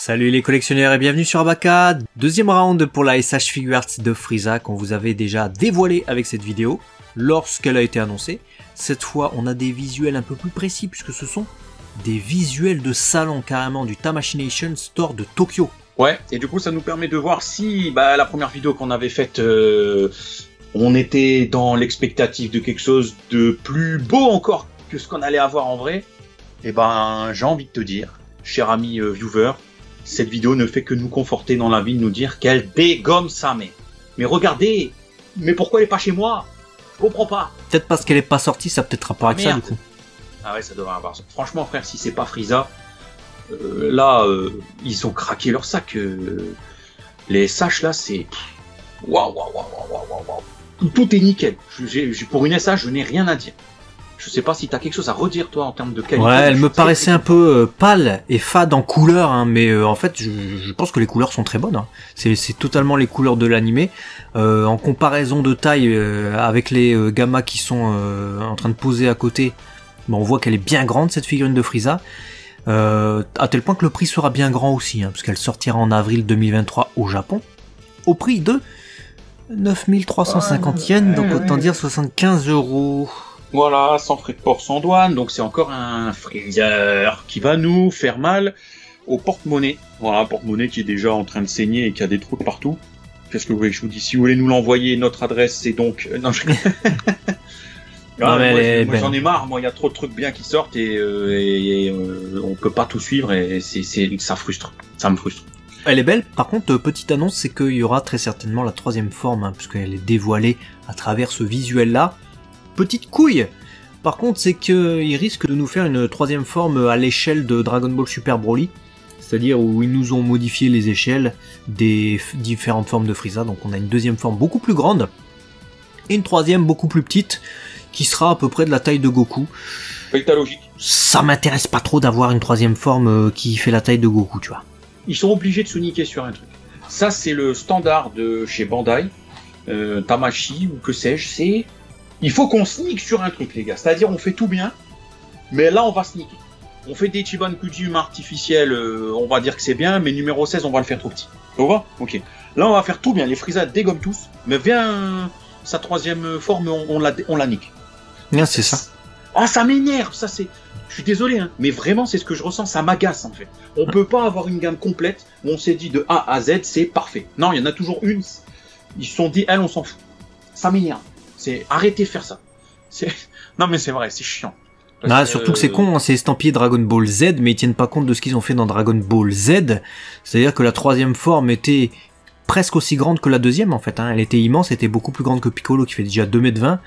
Salut les collectionneurs et bienvenue sur Abaka. Deuxième round pour la SH Figuarts de Frieza qu'on vous avait déjà dévoilé avec cette vidéo lorsqu'elle a été annoncée. Cette fois on a des visuels un peu plus précis puisque ce sont des visuels de salon carrément du Tamashination Store de Tokyo. Ouais, et du coup ça nous permet de voir si la première vidéo qu'on avait faite, on était dans l'expectative de quelque chose de plus beau encore que ce qu'on allait avoir en vrai. Et j'ai envie de te dire, cher ami viewer, cette vidéo ne fait que nous conforter dans la vie, de nous dire qu'elle dégomme sa mère. Mais regardez, mais pourquoi elle est pas chez moi? Je comprends pas. Peut-être parce qu'elle est pas sortie, ça peut-être rapport avec ça du coup. Ah ouais, ça devrait avoir ça. Franchement frère, si c'est pas Frieza, ils ont craqué leur sac. Les SH là, c'est waouh. Tout est nickel. Pour une SH, je n'ai rien à dire. Je sais pas si t'as quelque chose à redire toi en termes de qualité. Ouais, elle me paraissait un peu pâle et fade en couleur, hein, mais en fait je pense que les couleurs sont très bonnes. Hein. C'est totalement les couleurs de l'animé. En comparaison de taille avec les gammas qui sont en train de poser à côté, on voit qu'elle est bien grande cette figurine de Frieza. À tel point que le prix sera bien grand aussi, hein, parce qu'elle sortira en avril 2023 au Japon, au prix de 9350 yens, donc autant dire 75 €. Voilà, sans frais de port, sans douane, donc c'est encore un Freezer qui va nous faire mal au porte-monnaie. Voilà, porte-monnaie qui est déjà en train de saigner et qui a des trous de partout. Qu'est-ce que vous voulez que je vous dise? Si vous voulez nous l'envoyer, notre adresse c'est donc... Non, je... moi, j'en ai marre, moi il y a trop de trucs bien qui sortent et on peut pas tout suivre et ça frustre, ça me frustre. Elle est belle, par contre petite annonce, c'est qu'il y aura très certainement la troisième forme, hein, puisqu'elle est dévoilée à travers ce visuel là. Petite couille. Par contre c'est qu'ils risquent de nous faire une troisième forme à l'échelle de Dragon Ball Super Broly, c'est-à-dire où ils nous ont modifié les échelles des différentes formes de Frieza, donc on a une deuxième forme beaucoup plus grande et une troisième beaucoup plus petite qui sera à peu près de la taille de Goku. Avec ta logique. Ça m'intéresse pas trop d'avoir une troisième forme qui fait la taille de Goku, tu vois. Ils sont obligés de se niquer sur un truc. Ça c'est le standard de chez Bandai, Tamashi ou que sais-je, c'est... Il faut qu'on sneak sur un truc les gars, c'est-à-dire on fait tout bien, mais là on va sneaker. On fait des Chiban Kujima artificiels, on va dire que c'est bien, mais numéro 16 on va le faire trop petit. Ça va? Ok. Là on va faire tout bien, les Frieza dégomment tous, mais viens sa troisième forme, on la nique. Yeah, c'est ça. Ah ça m'énerve, ça c'est... Je suis désolé, hein, mais vraiment c'est ce que je ressens, ça m'agace en fait. On peut pas avoir une gamme complète où on s'est dit de A à Z c'est parfait. Non, il y en a toujours une, ils se sont dit, elle on s'en fout. Ça m'énerve. C'est arrêtez de faire ça. Non mais c'est vrai, c'est chiant. Ah, surtout que c'est con, hein, c'est estampillé Dragon Ball Z, mais ils tiennent pas compte de ce qu'ils ont fait dans Dragon Ball Z. C'est-à-dire que la troisième forme était presque aussi grande que la deuxième en fait. Hein. Elle était immense, elle était beaucoup plus grande que Piccolo qui fait déjà 2,20 m.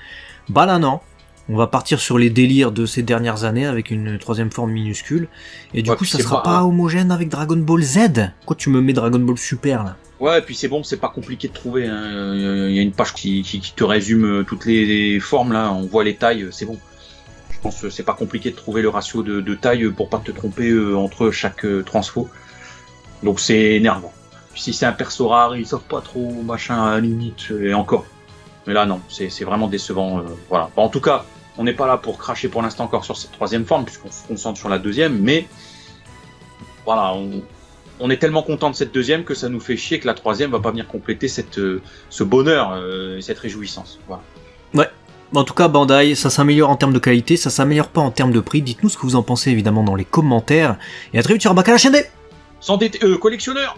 Bah là non. On va partir sur les délires de ces dernières années avec une troisième forme minuscule. Et du coup ça sera pas homogène avec Dragon Ball Z. Pourquoi tu me mets Dragon Ball Super là? Ouais, et puis c'est bon, c'est pas compliqué de trouver. Hein. Il y a une page qui te résume toutes les formes là. On voit les tailles, c'est bon. Je pense que c'est pas compliqué de trouver le ratio de taille pour pas te tromper entre chaque transfo. Donc c'est énervant. Puis si c'est un perso rare, ils savent pas trop, machin à la limite, et encore. Mais là non, c'est vraiment décevant. Voilà. En tout cas, on n'est pas là pour cracher pour l'instant encore sur cette troisième forme puisqu'on se concentre sur la deuxième, mais voilà. On est tellement content de cette deuxième que ça nous fait chier que la troisième va pas venir compléter ce bonheur, cette réjouissance. Voilà. Ouais. En tout cas, Bandai, ça s'améliore en termes de qualité, ça s'améliore pas en termes de prix. Dites-nous ce que vous en pensez évidemment dans les commentaires. Et à très vite sur Abaka la chaîne des... Sans collectionneur.